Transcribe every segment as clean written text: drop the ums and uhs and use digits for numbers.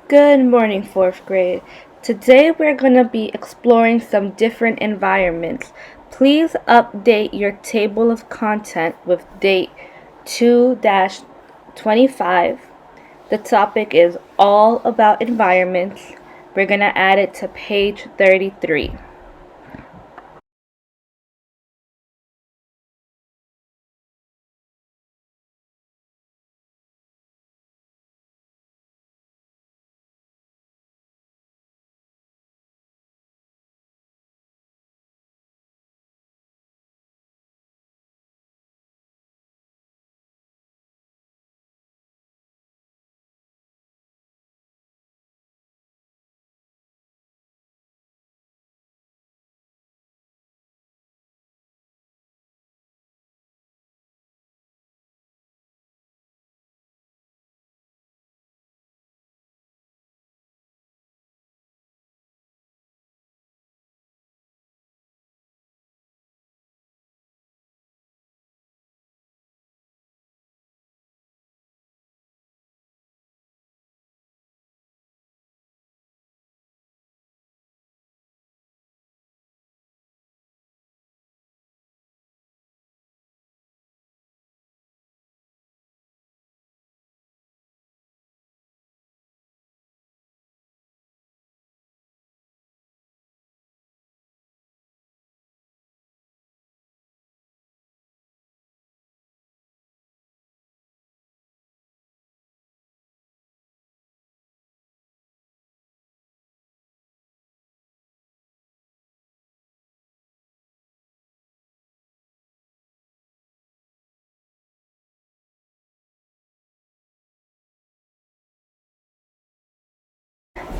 Good morning, fourth grade. Today we're going to be exploring some different environments. Please update your table of content with date 2-25. The topic is all about environments. We're going to add it to page 33.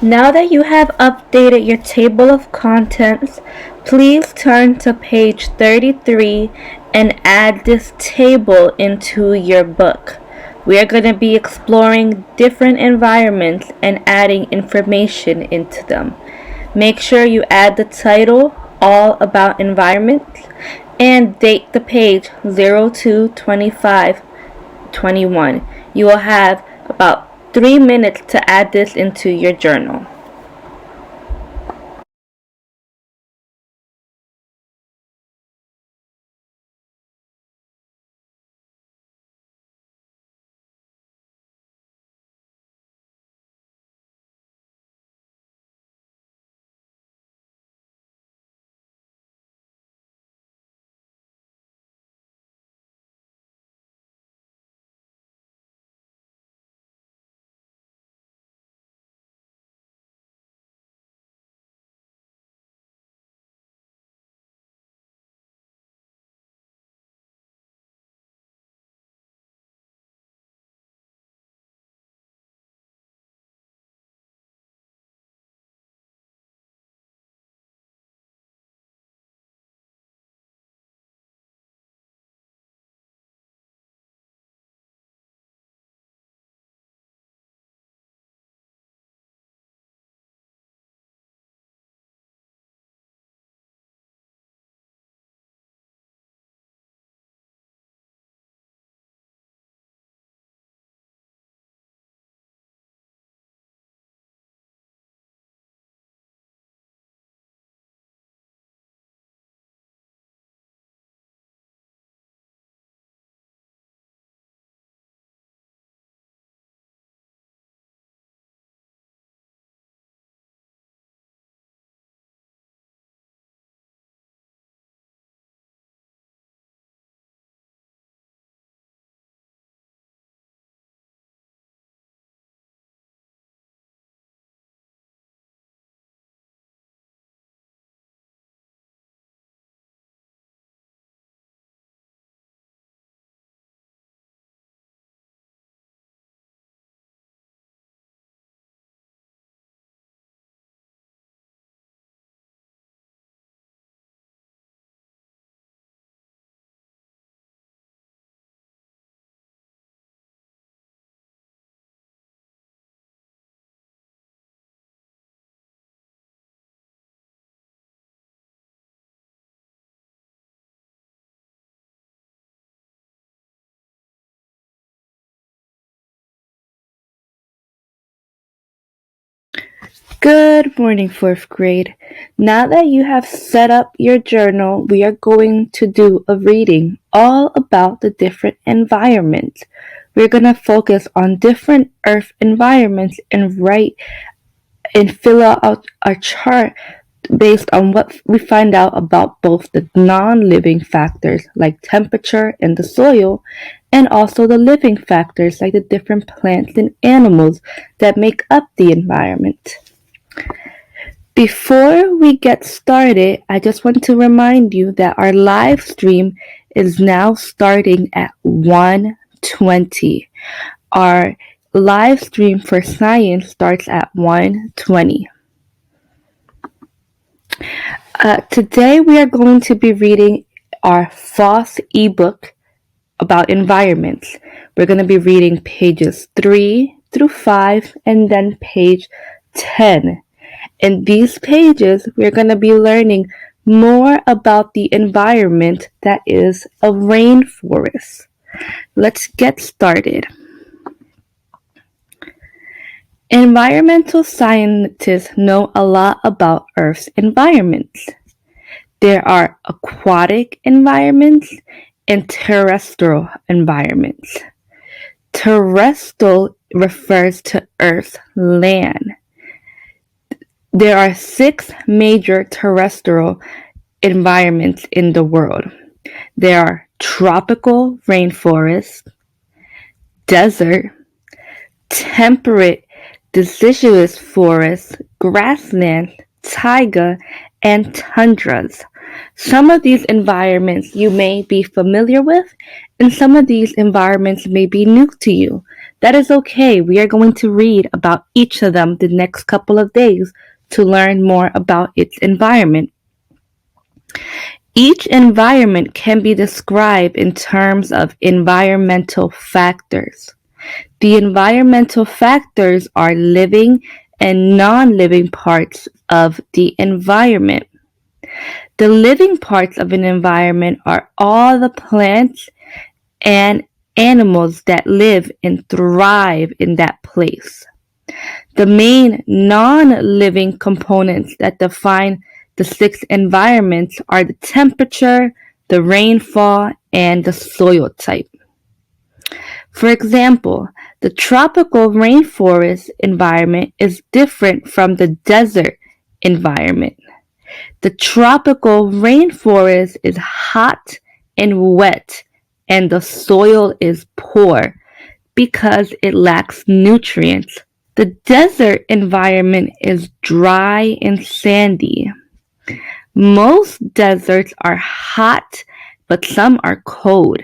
Now that you have updated your table of contents, please turn to page 33 and add this table into your book. We are going to be exploring different environments and adding information into them. Make sure you add the title, All About Environments, and date the page 02/25/21. You will have about 3 minutes to add this into your journal. Good morning, fourth grade. Now that you have set up your journal, we are going to do a reading all about the different environments. We're going to focus on different Earth environments and write and fill out our chart based on what we find out about both the non-living factors like temperature and the soil, and also the living factors like the different plants and animals that make up the environment. Before we get started, I just want to remind you that our live stream is now starting at 1:20. Our live stream for science starts at 1:20. Today we are going to be reading our FOSS ebook about environments. We're going to be reading pages 3 through 5 and then page 10. In these pages, we're going to be learning more about the environment that is a rainforest. Let's get started. Environmental scientists know a lot about Earth's environments. There are aquatic environments and terrestrial environments. Terrestrial refers to Earth's land. There are 6 major terrestrial environments in the world. There are tropical rainforests, desert, temperate deciduous forests, grasslands, taiga, and tundras. Some of these environments you may be familiar with, and some of these environments may be new to you. That is okay. We are going to read about each of them the next couple of days to learn more about its environment. Each environment can be described in terms of environmental factors. The environmental factors are living and non-living parts of the environment. The living parts of an environment are all the plants and animals that live and thrive in that place. The main non-living components that define the 6 environments are the temperature, the rainfall, and the soil type. For example, the tropical rainforest environment is different from the desert environment. The tropical rainforest is hot and wet, and the soil is poor because it lacks nutrients. The desert environment is dry and sandy. Most deserts are hot, but some are cold.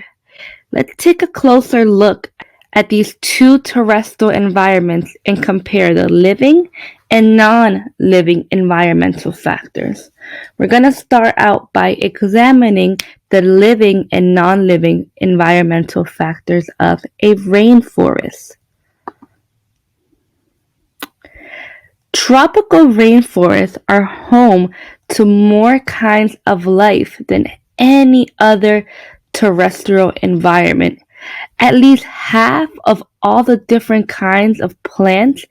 Let's take a closer look at these 2 terrestrial environments and compare the living and non-living environmental factors. We're going to start out by examining the living and non-living environmental factors of a rainforest. Tropical rainforests are home to more kinds of life than any other terrestrial environment. At least half of all the different kinds of plants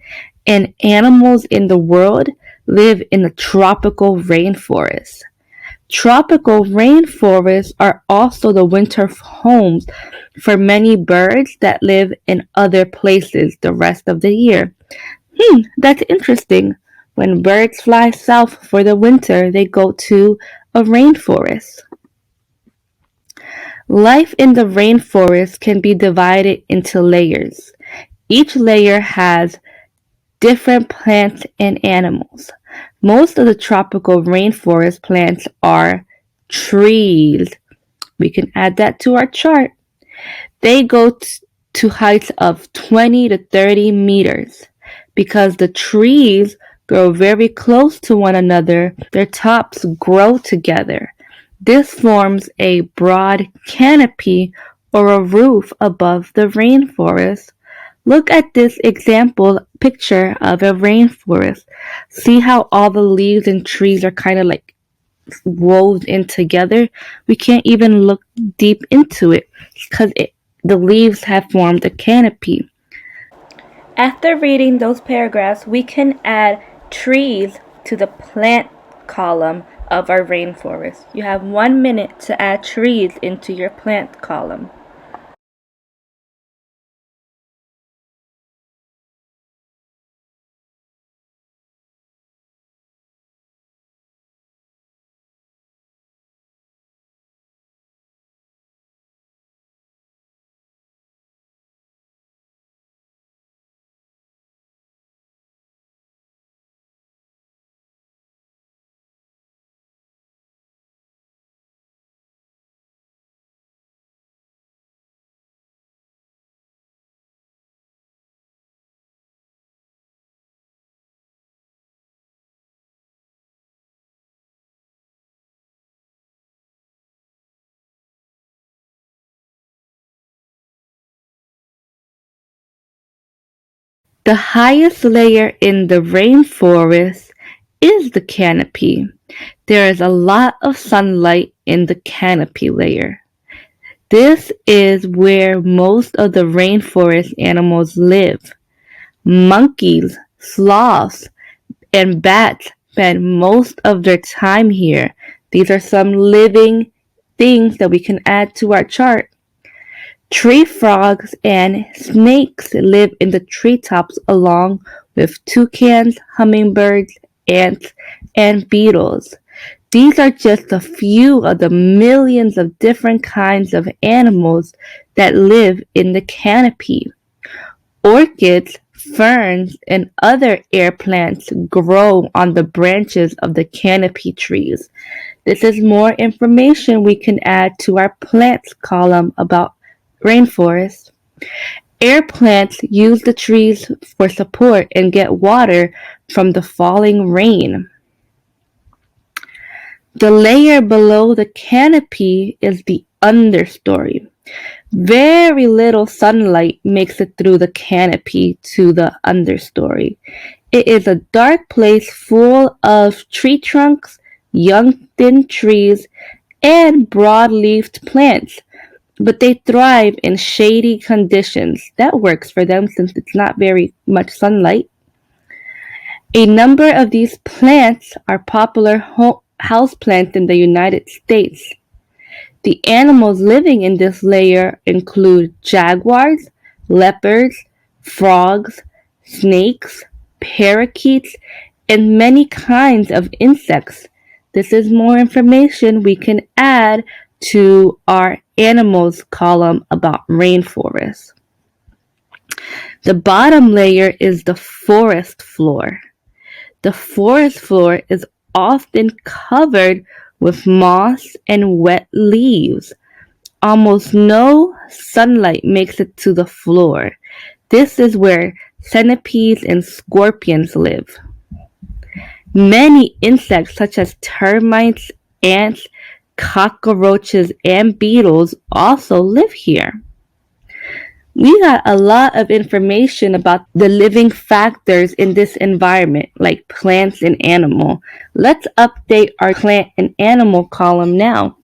and animals in the world live in the tropical rainforest. Tropical rainforests are also the winter homes for many birds that live in other places the rest of the year. That's interesting. When birds fly south for the winter, they go to a rainforest. Life in the rainforest can be divided into layers. Each layer has different plants and animals. Most of the tropical rainforest plants are trees. We can add that to our chart. They go to heights of 20 to 30 meters. Because the trees grow very close to one another, their tops grow together. This forms a broad canopy or a roof above the rainforest. Look at this example picture of a rainforest. See how all the leaves and trees are kind of like woven in together? We can't even look deep into it because the leaves have formed a canopy. After reading those paragraphs, we can add trees to the plant column of our rainforest. You have 1 minute to add trees into your plant column. The highest layer in the rainforest is the canopy. There is a lot of sunlight in the canopy layer. This is where most of the rainforest animals live. Monkeys, sloths, and bats spend most of their time here. These are some living things that we can add to our chart. Tree frogs and snakes live in the treetops along with toucans, hummingbirds, ants, and beetles. These are just a few of the millions of different kinds of animals that live in the canopy. Orchids, ferns, and other air plants grow on the branches of the canopy trees. This is more information we can add to our plants column about rainforests. Air plants use the trees for support and get water from the falling rain. The layer below the canopy is the understory. Very little sunlight makes it through the canopy to the understory. It is a dark place full of tree trunks, young thin trees, and broad-leaved plants, but they thrive in shady conditions. That works for them since it's not very much sunlight. A number of these plants are popular houseplants in the United States. The animals living in this layer include jaguars, leopards, frogs, snakes, parakeets, and many kinds of insects. This is more information we can add to our animals column about rainforests. The bottom layer is the forest floor. The forest floor is often covered with moss and wet leaves. Almost no sunlight makes it to the floor. This is where centipedes and scorpions live. Many insects such as termites, ants, cockroaches, and beetles also live here. We got a lot of information about the living factors in this environment, like plants and animal. Let's update our plant and animal column now.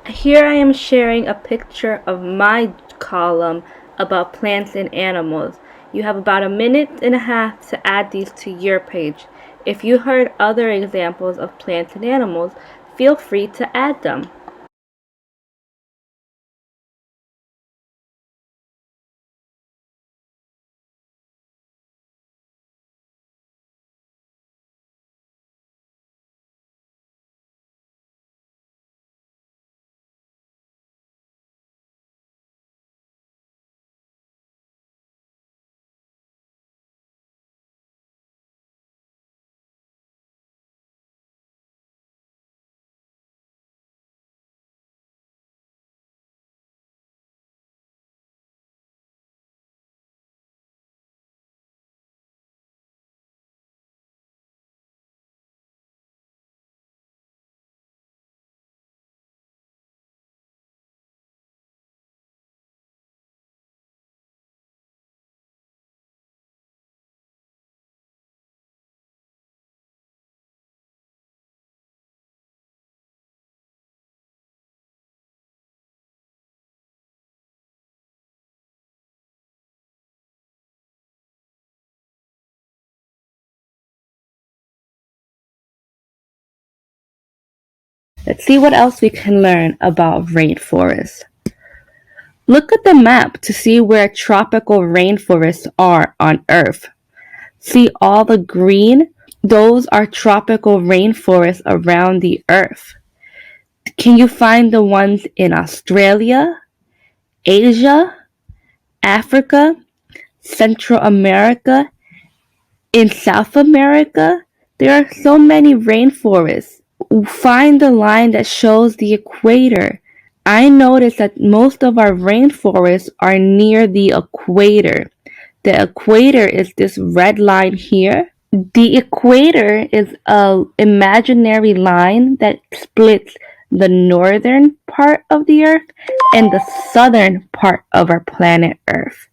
Here I am sharing a picture of my column about plants and animals. You have about a minute and a half to add these to your page. If you heard other examples of plants and animals, feel free to add them. Let's see what else we can learn about rainforests. Look at the map to see where tropical rainforests are on Earth. See all the green? Those are tropical rainforests around the Earth. Can you find the ones in Australia, Asia, Africa, Central America, in South America? There are so many rainforests. Find the line that shows the equator. I noticed that most of our rainforests are near the equator. The equator is this red line here. The equator is an imaginary line that splits the northern part of the Earth and the southern part of our planet Earth.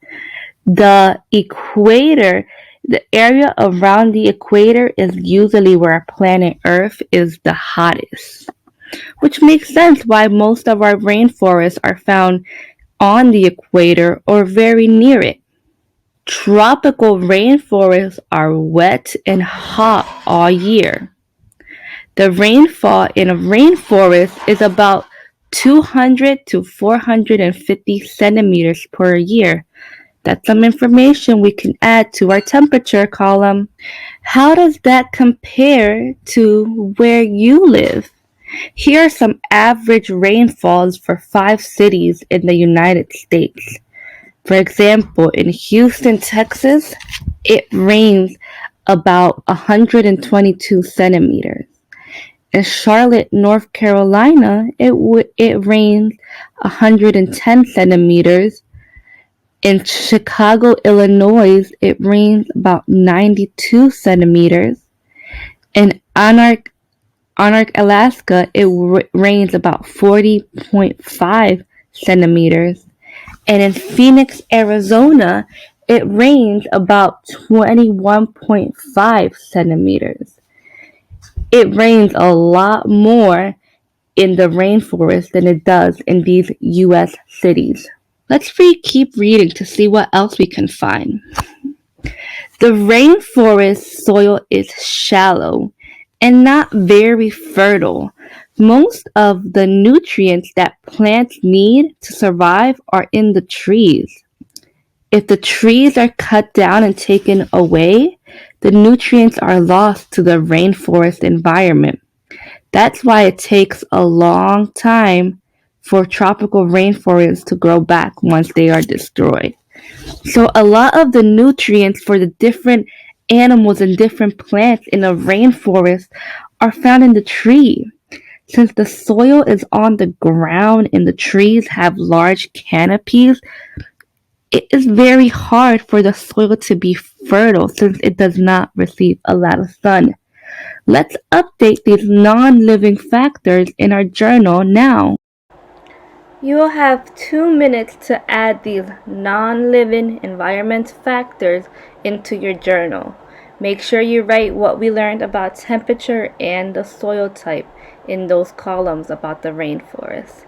The equator, the area around the equator is usually where our planet Earth is the hottest, which makes sense why most of our rainforests are found on the equator or very near it. Tropical rainforests are wet and hot all year. The rainfall in a rainforest is about 200 to 450 centimeters per year. That's some information we can add to our temperature column. How does that compare to where you live? Here are some average rainfalls for 5 cities in the United States. For example, in Houston, Texas, it rains about 122 centimeters. In Charlotte, North Carolina, it rains 110 centimeters. In Chicago, Illinois, it rains about 92 centimeters. In Anarch, Alaska, it rains about 40.5 centimeters. And in Phoenix, Arizona, it rains about 21.5 centimeters. It rains a lot more in the rainforest than it does in these US cities. Let's keep reading to see what else we can find. The rainforest soil is shallow and not very fertile. Most of the nutrients that plants need to survive are in the trees. If the trees are cut down and taken away, the nutrients are lost to the rainforest environment. That's why it takes a long time for tropical rainforests to grow back once they are destroyed. So a lot of the nutrients for the different animals and different plants in a rainforest are found in the tree. Since the soil is on the ground and the trees have large canopies, it is very hard for the soil to be fertile since it does not receive a lot of sun. Let's update these non-living factors in our journal now. You will have 2 minutes to add these non-living environment factors into your journal. Make sure you write what we learned about temperature and the soil type in those columns about the rainforest.